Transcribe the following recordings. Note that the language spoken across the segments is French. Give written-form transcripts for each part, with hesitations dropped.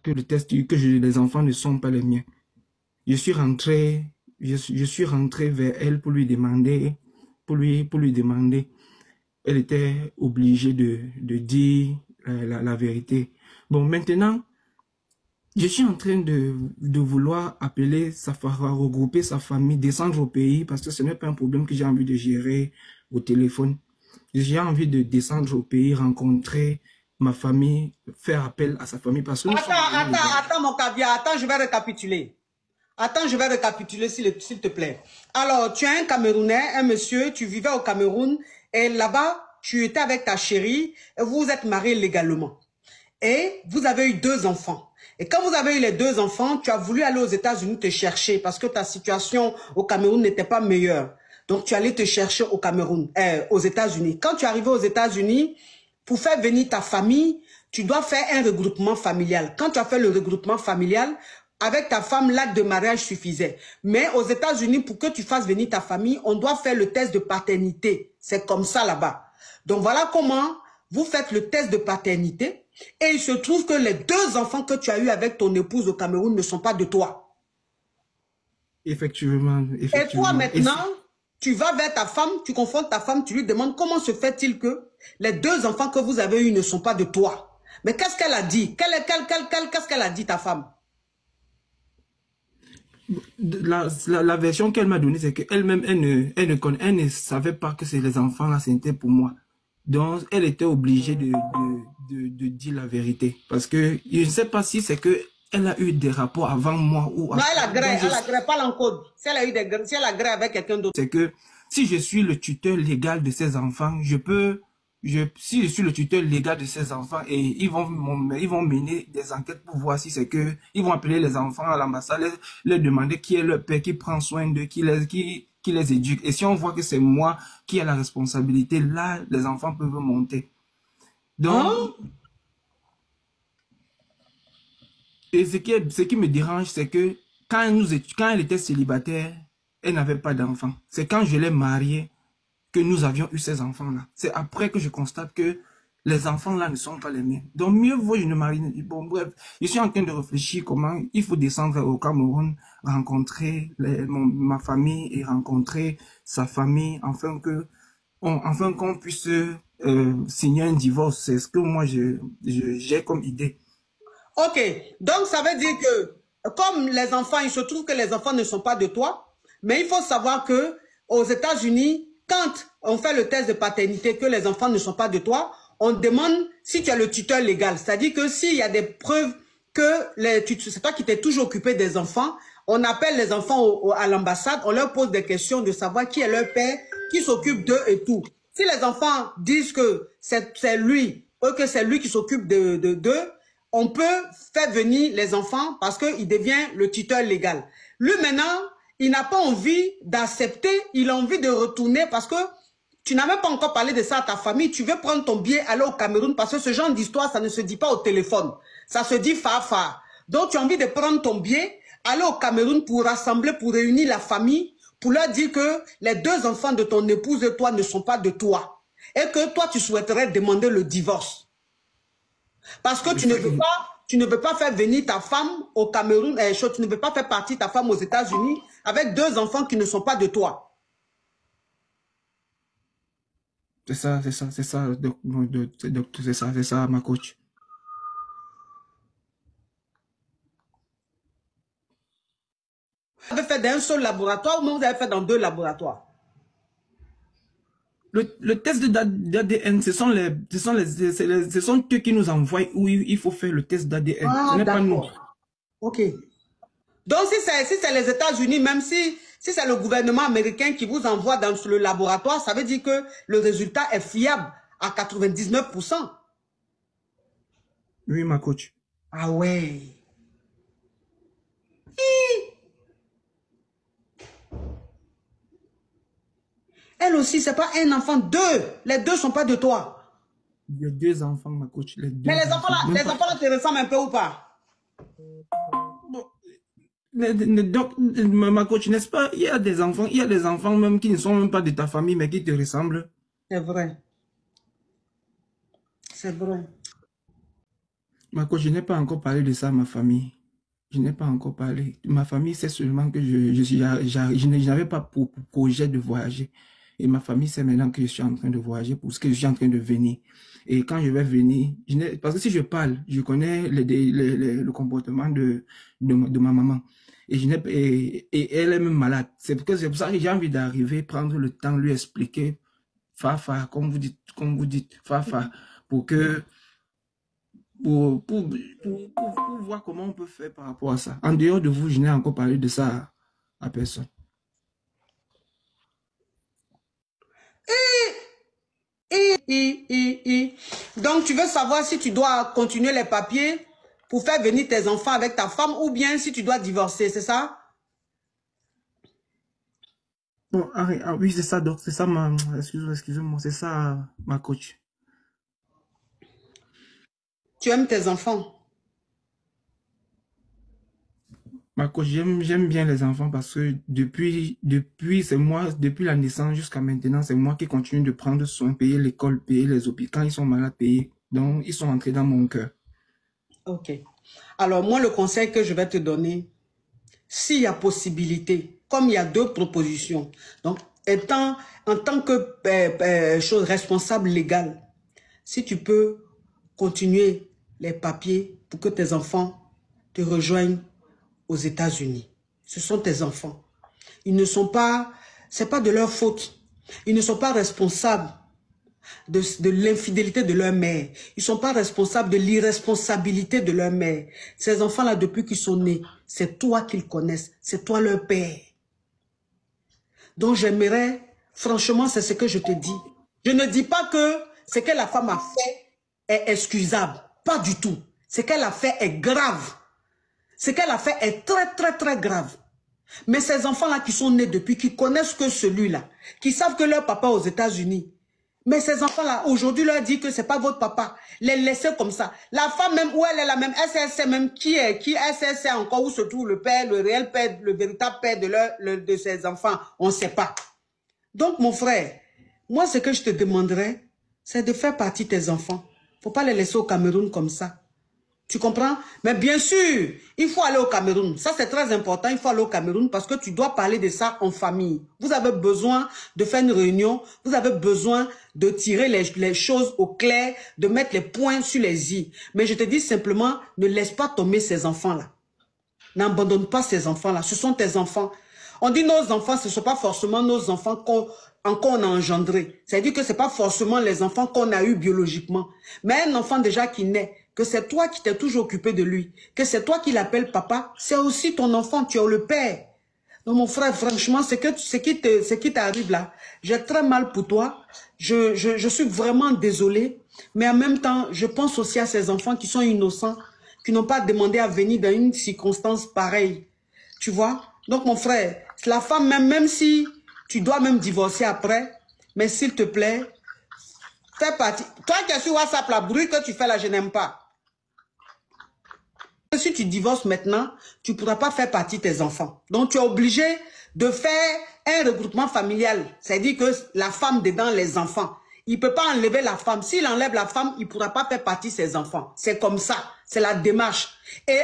que les enfants ne sont pas les miens. Je suis rentré vers elle pour lui demander, Elle était obligée de dire la vérité. Bon, maintenant, je suis en train de vouloir regrouper sa famille, descendre au pays, parce que ce n'est pas un problème que j'ai envie de gérer au téléphone. J'ai envie de descendre au pays, rencontrer ma famille, faire appel à sa famille, parce que Attends, mon caviar, attends, je vais récapituler. Attends, je vais récapituler s'il te plaît. Alors, tu es un Camerounais, un monsieur, tu vivais au Cameroun, et là-bas, tu étais avec ta chérie, et vous vous êtes mariés légalement. Et vous avez eu 2 enfants. Et quand vous avez eu les 2 enfants, tu as voulu aller aux États-Unis te chercher parce que ta situation au Cameroun n'était pas meilleure. Donc, tu allais te chercher au Cameroun, aux États-Unis. Quand tu es arrivé aux États-Unis, pour faire venir ta famille, tu dois faire un regroupement familial. Quand tu as fait le regroupement familial, avec ta femme, l'acte de mariage suffisait. Mais aux États-Unis, pour que tu fasses venir ta famille, on doit faire le test de paternité. C'est comme ça là-bas. Donc, voilà comment vous faites le test de paternité. Et il se trouve que les 2 enfants que tu as eus avec ton épouse au Cameroun ne sont pas de toi. Effectivement. Et toi maintenant, tu vas vers ta femme, tu confrontes ta femme, tu lui demandes comment se fait-il que les 2 enfants que vous avez eus ne sont pas de toi. Mais qu'est-ce qu'elle a dit? Qu'est-ce qu'elle a dit ta femme? La version qu'elle m'a donnée, c'est qu'elle-même, elle ne savait pas que les enfants là, c'était pour moi. Donc, elle était obligée de dire la vérité. Parce que je ne sais pas si c'est que elle a eu des rapports avant moi ou après. Non, elle a gré, pas l'encode. Si elle a eu si elle a gré avec quelqu'un d'autre. C'est que si je suis le tuteur légal de ces enfants, si je suis le tuteur légal de ces enfants et ils vont mener des enquêtes pour voir si c'est que, ils vont appeler les enfants à l'ambassade, leur demander qui est leur père, qui prend soin d'eux, qui les éduque. Et si on voit que c'est moi qui ai la responsabilité, là, les enfants peuvent monter. Donc, et ce qui me dérange, c'est que quand elle était célibataire, elle n'avait pas d'enfants. C'est quand je l'ai mariée que nous avions eu ces enfants-là. C'est après que je constate que les enfants-là ne sont pas les miens. Donc, mieux vaut je ne marie. Bon, bref, je suis en train de réfléchir comment il faut descendre au Cameroun, rencontrer ma famille et rencontrer sa famille, afin qu'on puisse signer un divorce. C'est ce que moi, j'ai comme idée. Ok, donc ça veut dire que, comme les enfants, il se trouve que les enfants ne sont pas de toi, mais il faut savoir que aux États-Unis, quand on fait le test de paternité, que les enfants ne sont pas de toi, on demande si tu as le tuteur légal. C'est-à-dire que s'il y a des preuves que c'est toi qui t'es toujours occupé des enfants, on appelle les enfants à l'ambassade, on leur pose des questions de savoir qui est leur père, qui s'occupe d'eux et tout. Si les enfants disent que c'est lui, ou que c'est lui qui s'occupe d'eux, on peut faire venir les enfants parce qu'il devient le tuteur légal. Lui, maintenant, il n'a pas envie d'accepter, il a envie de retourner parce que tu n'as même pas encore parlé de ça à ta famille. Tu veux prendre ton billet, aller au Cameroun parce que ce genre d'histoire, ça ne se dit pas au téléphone. Ça se dit fa. Donc, tu as envie de prendre ton billet, aller au Cameroun pour rassembler, pour réunir la famille, pour leur dire que les 2 enfants de ton épouse et toi ne sont pas de toi. Et que toi, tu souhaiterais demander le divorce. Parce que tu ne veux pas faire venir ta femme au Cameroun, tu ne veux pas faire partie ta femme aux États-Unis avec 2 enfants qui ne sont pas de toi. C'est ça, ma coach. Vous avez fait d'un seul laboratoire ou vous avez fait dans 2 laboratoires? Le test d'ADN, ce sont eux qui nous envoient où il faut faire le test d'ADN. Ah, ce n'est pas nous. Ok. Donc, si c'est les États-Unis, même si c'est le gouvernement américain qui vous envoie dans le laboratoire, ça veut dire que le résultat est fiable à 99%. Oui, ma coach. Ah ouais. Elle aussi, c'est pas un enfant, 2. Les 2 sont pas de toi. Il y a 2 enfants, ma coach. Mais les enfants là te ressemblent un peu ou pas? Donc, ma coach, n'est-ce pas, il y a des enfants même qui ne sont même pas de ta famille, mais qui te ressemblent. C'est vrai. C'est vrai. Ma coach, je n'ai pas encore parlé de ça à ma famille. Je n'ai pas encore parlé. Ma famille sait seulement que je n'avais pas pour projet de voyager. Et ma famille sait maintenant que je suis en train de voyager, pour ce que je suis en train de venir. Et quand je vais venir, parce que si je parle, je connais le comportement de ma maman. Et elle est même malade. C'est pour ça que j'ai envie d'arriver, prendre le temps, lui expliquer, Fafa, comme vous dites, Fafa, pour que pour voir comment on peut faire par rapport à ça. En dehors de vous, je n'ai encore parlé de ça à personne. Donc, tu veux savoir si tu dois continuer les papiers pour faire venir tes enfants avec ta femme ou bien si tu dois divorcer, c'est ça? Bon, oui, c'est ça, donc c'est ça excusez-moi, c'est ça ma coach. Tu aimes tes enfants? Ma coach, j'aime bien les enfants parce que depuis la naissance jusqu'à maintenant, c'est moi qui continue de prendre soin, payer l'école, payer les hôpitaux, quand ils sont malades, payer. Donc, ils sont entrés dans mon cœur. Ok. Alors, moi, le conseil que je vais te donner, s'il y a possibilité, comme il y a deux propositions, donc, en tant que chose responsable légale, si tu peux continuer les papiers pour que tes enfants te rejoignent aux États-Unis. Ce sont tes enfants. Ils ne sont pas, c'est pas de leur faute. Ils ne sont pas responsables de l'infidélité de leur mère. Ils ne sont pas responsables de l'irresponsabilité de leur mère. Ces enfants-là, depuis qu'ils sont nés, c'est toi qu'ils connaissent. C'est toi leur père. Donc j'aimerais, franchement, c'est ce que je te dis. Je ne dis pas que ce que la femme a fait est excusable. Pas du tout. Ce qu'elle a fait est grave. Ce qu'elle a fait est très, très, très grave. Mais ces enfants-là qui sont nés depuis, qui connaissent que celui-là, qui savent que leur papa est aux États-Unis, mais ces enfants-là, aujourd'hui, leur dit que c'est pas votre papa. Les laisser comme ça. La femme même, où elle est la même, elle sait même qui elle sait encore où se trouve le père, le réel père, le véritable père de ses enfants. On ne sait pas. Donc, mon frère, moi, ce que je te demanderais, c'est de faire partie de tes enfants. Faut pas les laisser au Cameroun comme ça. Tu comprends? Mais bien sûr, il faut aller au Cameroun. Ça, c'est très important. Il faut aller au Cameroun parce que tu dois parler de ça en famille. Vous avez besoin de faire une réunion. Vous avez besoin de tirer les choses au clair, de mettre les points sur les i. Mais je te dis simplement, ne laisse pas tomber ces enfants-là. N'abandonne pas ces enfants-là. Ce sont tes enfants. On dit nos enfants, ce ne sont pas forcément nos enfants qu'on a engendrés. C'est-à-dire que ce n'est pas forcément les enfants qu'on a eus biologiquement. Mais un enfant déjà qui naît, que c'est toi qui t'es toujours occupé de lui, que c'est toi qui l'appelles papa, c'est aussi ton enfant, tu es le père. Donc mon frère, franchement, ce qui t'arrive là, j'ai très mal pour toi. Je suis vraiment désolée. Mais en même temps, je pense aussi à ces enfants qui sont innocents, qui n'ont pas demandé à venir dans une circonstance pareille. Tu vois? Donc mon frère, la femme, même si tu dois même divorcer après, mais s'il te plaît, fais partie. Toi qui es sur WhatsApp, la bruit que tu fais là, je n'aime pas. Si tu divorces maintenant, tu ne pourras pas faire partie de tes enfants. Donc tu es obligé de faire un regroupement familial. C'est-à-dire que la femme dedans, les enfants. Il ne peut pas enlever la femme. S'il enlève la femme, il ne pourra pas faire partie de ses enfants. C'est comme ça. C'est la démarche. Et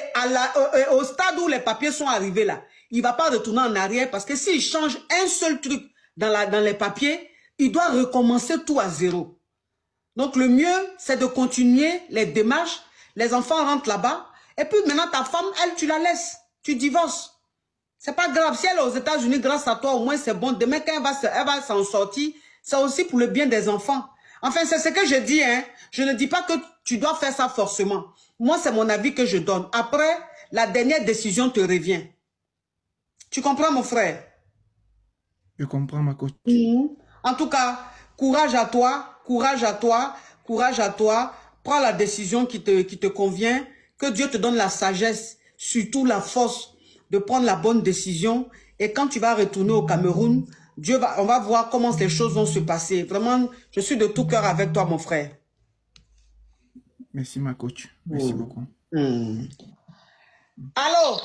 au stade où les papiers sont arrivés là, il ne va pas retourner en arrière parce que s'il change un seul truc dans les papiers, il doit recommencer tout à zéro. Donc le mieux, c'est de continuer les démarches. Les enfants rentrent là-bas. Et puis maintenant, ta femme, elle, tu la laisses. Tu divorces. C'est pas grave. Si elle est aux États-Unis, grâce à toi, au moins c'est bon. Demain, quand elle va s'en sortir, c'est aussi pour le bien des enfants. Enfin, c'est ce que je dis. Hein. Je ne dis pas que tu dois faire ça forcément. Moi, c'est mon avis que je donne. Après, la dernière décision te revient. Tu comprends, mon frère? Je comprends, ma coach. En tout cas, courage à toi, courage à toi, courage à toi. Prends la décision qui te convient. Que Dieu te donne la sagesse, surtout la force de prendre la bonne décision. Et quand tu vas retourner au Cameroun, on va voir comment les choses vont se passer. Vraiment, je suis de tout cœur avec toi, mon frère. Merci, ma coach. Merci beaucoup. Allô?